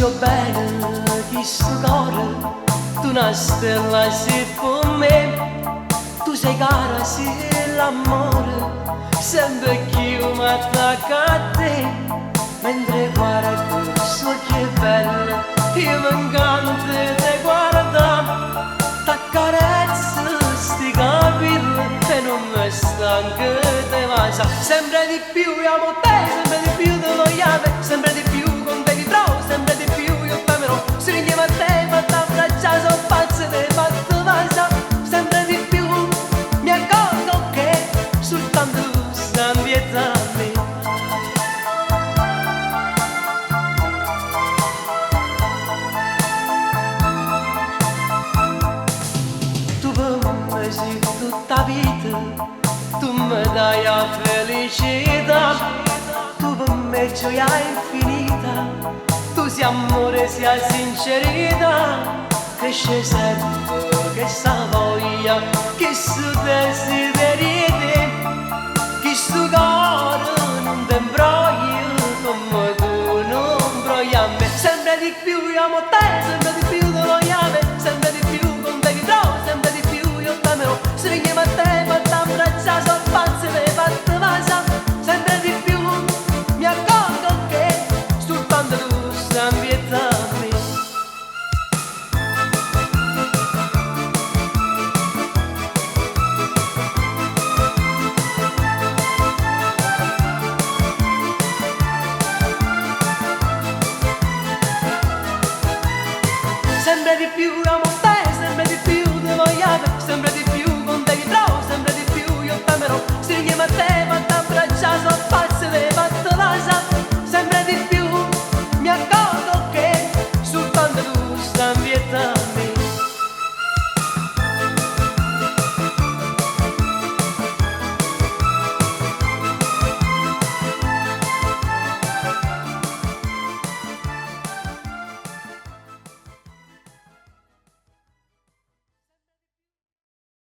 Io bella chi sto cuore, tu una stella sei per me, tu sei cara sei l'amore, sempre più mi attacca a te, mentre guardo so che bella, io mi incanto te guarda, t'accarezzo sti capelli e non mi stanco te mangia, sempre di più io amo te, sempre di più te voglio avere, sempre di più con te vivrò, sempre di più io t'amerò, se insieme a te fatta abbracciare, sono pazzo te fatto mangia, sempre di più mi accorgo che soltanto tu stai dietro a me. Tu per me sei tutta la vita, tu mi dai la felicità, tu per me gioia infinita, tu sei amore, sei sincerità, cresce sempre che sta voglia, che su te si